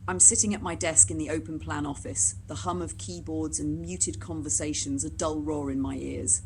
I'm sitting at my desk in the open plan office, the hum of keyboards and muted conversations a dull roar in my ears.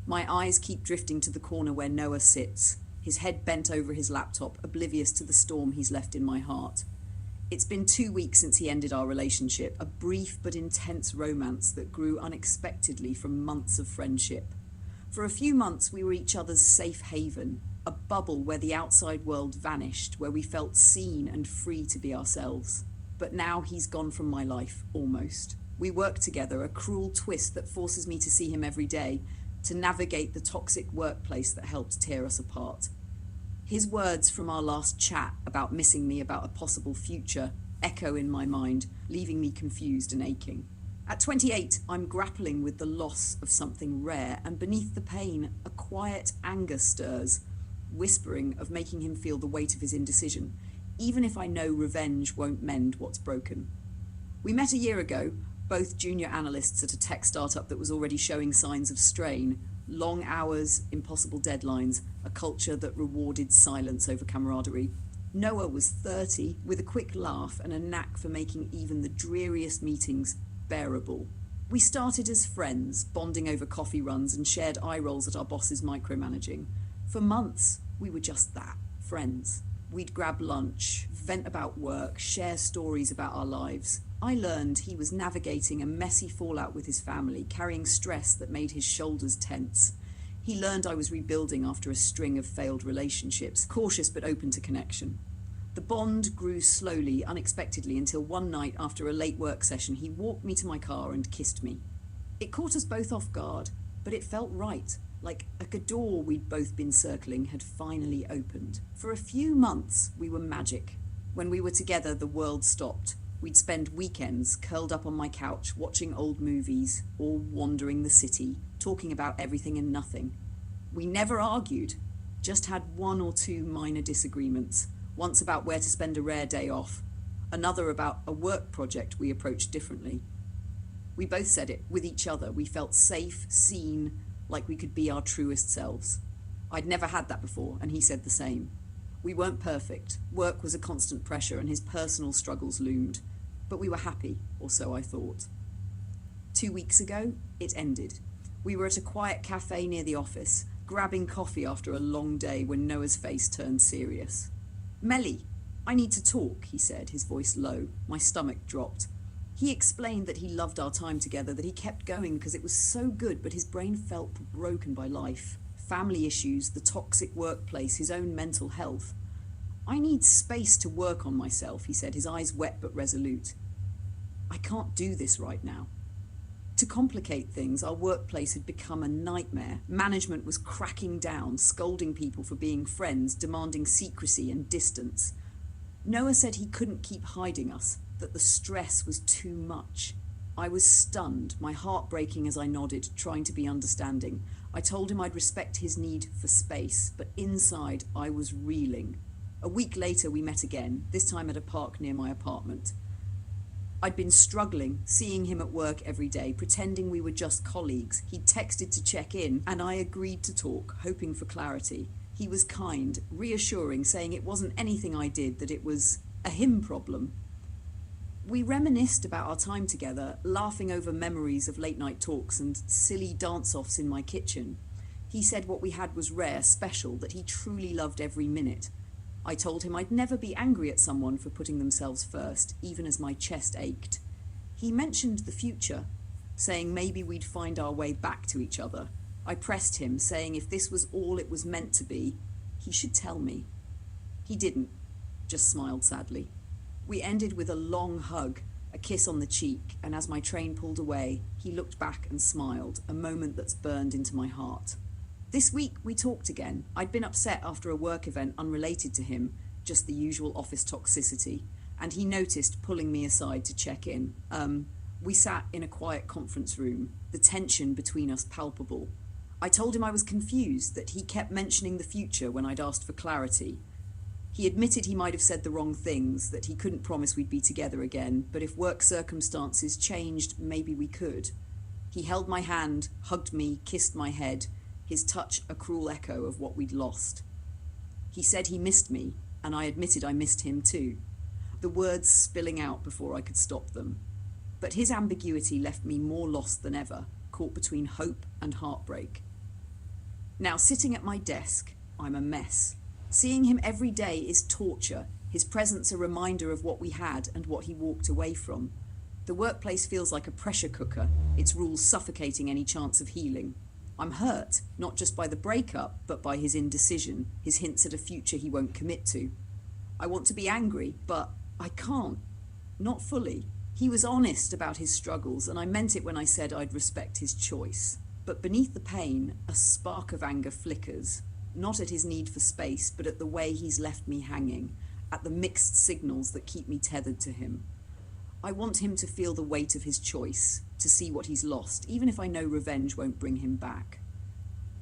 My eyes keep drifting to the corner where Noah sits, his head bent over his laptop, oblivious to the storm he's left in my heart. It's been 2 weeks since he ended our relationship, a brief but intense romance that grew unexpectedly from months of friendship. For a few months we were each other's safe haven, a bubble where the outside world vanished, where we felt seen and free to be ourselves. But now he's gone from my life, almost. We work together, a cruel twist that forces me to see him every day, to navigate the toxic workplace that helped tear us apart. His words from our last chat about missing me, about a possible future, echo in my mind, leaving me confused and aching. At 28, I'm grappling with the loss of something rare, and beneath the pain, a quiet anger stirs, whispering of making him feel the weight of his indecision, even if I know revenge won't mend what's broken. We met a year ago, both junior analysts at a tech startup that was already showing signs of strain, long hours, impossible deadlines, a culture that rewarded silence over camaraderie. Noah was 30, with a quick laugh and a knack for making even the dreariest meetings bearable. We started as friends, bonding over coffee runs and shared eye rolls at our bosses micromanaging. For months, we were just that, friends. We'd grab lunch, vent about work, share stories about our lives. I learned he was navigating a messy fallout with his family, carrying stress that made his shoulders tense. He learned I was rebuilding after a string of failed relationships, cautious but open to connection. The bond grew slowly, unexpectedly, until one night after a late work session, he walked me to my car and kissed me. It caught us both off guard, but it felt right. Like a door we'd both been circling had finally opened. For a few months, we were magic. When we were together, the world stopped. We'd spend weekends curled up on my couch, watching old movies, or wandering the city, talking about everything and nothing. We never argued, just had one or two minor disagreements, once about where to spend a rare day off, another about a work project we approached differently. We both said it with each other. We felt safe, seen, like we could be our truest selves. I'd never had that before, and he said the same. We weren't perfect. Work was a constant pressure, and his personal struggles loomed. But we were happy, or so I thought. 2 weeks ago, it ended. We were at a quiet cafe near the office, grabbing coffee after a long day when Noah's face turned serious. "Melly, I need to talk," he said, his voice low. My stomach dropped. He explained that he loved our time together, that he kept going because it was so good, but his brain felt broken by life. Family issues, the toxic workplace, his own mental health. "I need space to work on myself," he said, his eyes wet but resolute. "I can't do this right now." To complicate things, our workplace had become a nightmare. Management was cracking down, scolding people for being friends, demanding secrecy and distance. Noah said he couldn't keep hiding us, that the stress was too much. I was stunned, my heart breaking as I nodded, trying to be understanding. I told him I'd respect his need for space, but inside I was reeling. A week later we met again, this time at a park near my apartment. I'd been struggling, seeing him at work every day, pretending we were just colleagues. He'd texted to check in, and I agreed to talk, hoping for clarity. He was kind, reassuring, saying it wasn't anything I did, that it was a him problem. We reminisced about our time together, laughing over memories of late-night talks and silly dance-offs in my kitchen. He said what we had was rare, special, that he truly loved every minute. I told him I'd never be angry at someone for putting themselves first, even as my chest ached. He mentioned the future, saying maybe we'd find our way back to each other. I pressed him, saying if this was all it was meant to be, he should tell me. He didn't, just smiled sadly. We ended with a long hug, a kiss on the cheek, and as my train pulled away, he looked back and smiled, a moment that's burned into my heart. This week we talked again. I'd been upset after a work event unrelated to him, just the usual office toxicity, and he noticed, pulling me aside to check in. We sat in a quiet conference room, the tension between us palpable. I told him I was confused, that he kept mentioning the future when I'd asked for clarity. He admitted he might have said the wrong things, that he couldn't promise we'd be together again, but if work circumstances changed, maybe we could. He held my hand, hugged me, kissed my head, his touch a cruel echo of what we'd lost. He said he missed me, and I admitted I missed him too. the words spilling out before I could stop them. But his ambiguity left me more lost than ever, caught between hope and heartbreak. Now, sitting at my desk, I'm a mess. Seeing him every day is torture, his presence a reminder of what we had and what he walked away from. The workplace feels like a pressure cooker, its rules suffocating any chance of healing. I'm hurt, not just by the breakup, but by his indecision, his hints at a future he won't commit to. I want to be angry, but I can't. Not fully. He was honest about his struggles, and I meant it when I said I'd respect his choice. But beneath the pain, a spark of anger flickers, not at his need for space, but at the way he's left me hanging, at the mixed signals that keep me tethered to him. I want him to feel the weight of his choice, to see what he's lost, even if I know revenge won't bring him back.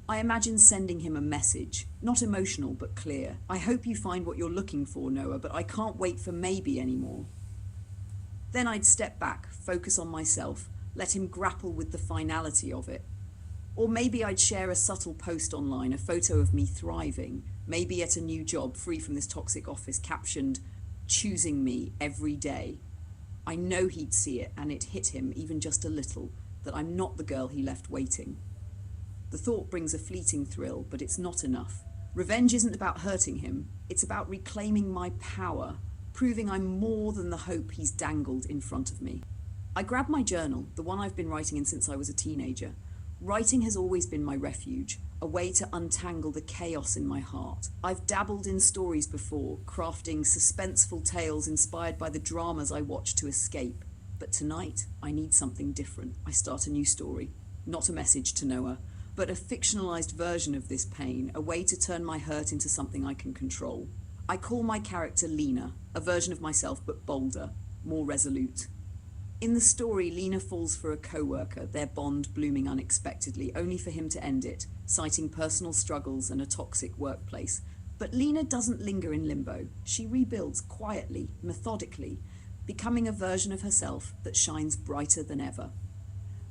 I imagine sending him a message, not emotional but clear. I hope you find what you're looking for, Noah, but I can't wait for maybe anymore. Then I'd step back, focus on myself, let him grapple with the finality of it. Or maybe I'd share a subtle post online, a photo of me thriving, maybe at a new job, free from this toxic office, captioned, "Choosing me every day." I know he'd see it, and it hit him, even just a little, that I'm not the girl he left waiting. The thought brings a fleeting thrill, but it's not enough. Revenge isn't about hurting him, it's about reclaiming my power, proving I'm more than the hope he's dangled in front of me. I grab my journal, the one I've been writing in since I was a teenager. Writing has always been my refuge, a way to untangle the chaos in my heart. I've dabbled in stories before, crafting suspenseful tales inspired by the dramas I watch to escape. But tonight, I need something different. I start a new story. Not a message to Noah, but a fictionalized version of this pain, a way to turn my hurt into something I can control. I call my character Lena, a version of myself but bolder, more resolute. In the story, Lena falls for a co-worker, their bond blooming unexpectedly, only for him to end it, citing personal struggles and a toxic workplace. But Lena doesn't linger in limbo. She rebuilds quietly, methodically, becoming a version of herself that shines brighter than ever.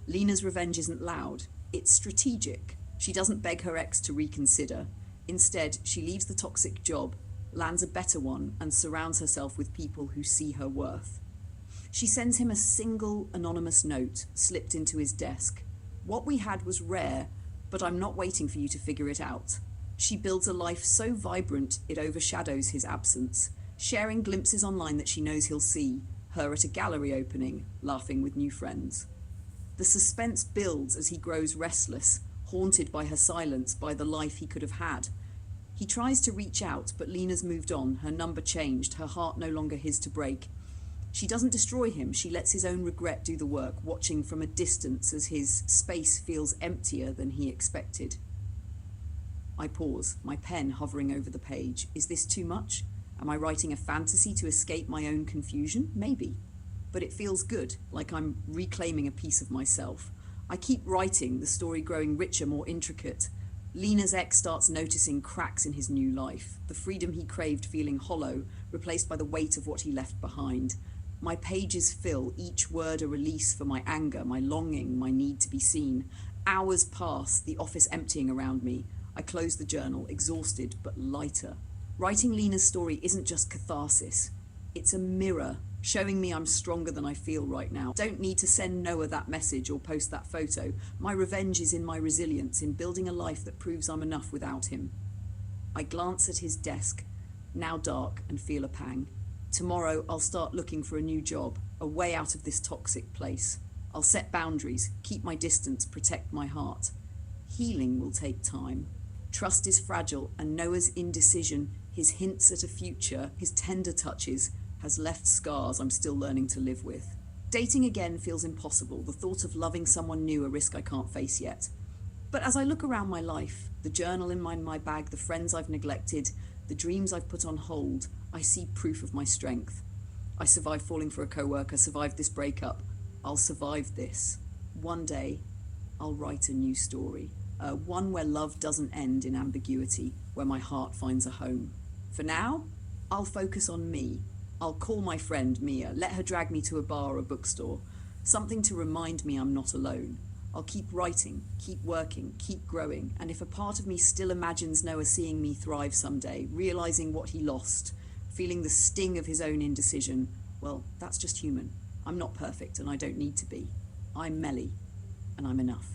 Lena's revenge isn't loud, it's strategic. She doesn't beg her ex to reconsider. Instead, she leaves the toxic job, lands a better one, and surrounds herself with people who see her worth. She sends him a single anonymous note slipped into his desk. What we had was rare, but I'm not waiting for you to figure it out. She builds a life so vibrant it overshadows his absence, sharing glimpses online that she knows he'll see, her at a gallery opening, laughing with new friends. The suspense builds as he grows restless, haunted by her silence, by the life he could have had. He tries to reach out, but Lena's moved on, her number changed, her heart no longer his to break. She doesn't destroy him, she lets his own regret do the work, watching from a distance as his space feels emptier than he expected. I pause, my pen hovering over the page. Is this too much? Am I writing a fantasy to escape my own confusion? Maybe. But it feels good, like I'm reclaiming a piece of myself. I keep writing, the story growing richer, more intricate. Lena's ex starts noticing cracks in his new life, the freedom he craved feeling hollow, replaced by the weight of what he left behind. My pages fill, each word a release for my anger, my longing, my need to be seen. Hours pass, the office emptying around me. I close the journal, exhausted but lighter. Writing Lena's story isn't just catharsis. It's a mirror, showing me I'm stronger than I feel right now. Don't need to send Noah that message or post that photo. My revenge is in my resilience, in building a life that proves I'm enough without him. I glance at his desk, now dark, and feel a pang. Tomorrow I'll start looking for a new job, a way out of this toxic place. I'll set boundaries, keep my distance, protect my heart. Healing will take time. Trust is fragile, and Noah's indecision, his hints at a future, his tender touches, has left scars I'm still learning to live with. Dating again feels impossible, the thought of loving someone new a risk I can't face yet. But as I look around my life, the journal in my bag, the friends I've neglected, the dreams I've put on hold, I see proof of my strength. I survived falling for a co-worker, survived this breakup. I'll survive this. One day, I'll write a new story. One where love doesn't end in ambiguity, where my heart finds a home. For now, I'll focus on me. I'll call my friend Mia, let her drag me to a bar or a bookstore. Something to remind me I'm not alone. I'll keep writing, keep working, keep growing, and if a part of me still imagines Noah seeing me thrive someday, realizing what he lost, feeling the sting of his own indecision. Well, that's just human. I'm not perfect and I don't need to be. I'm Melly, and I'm enough.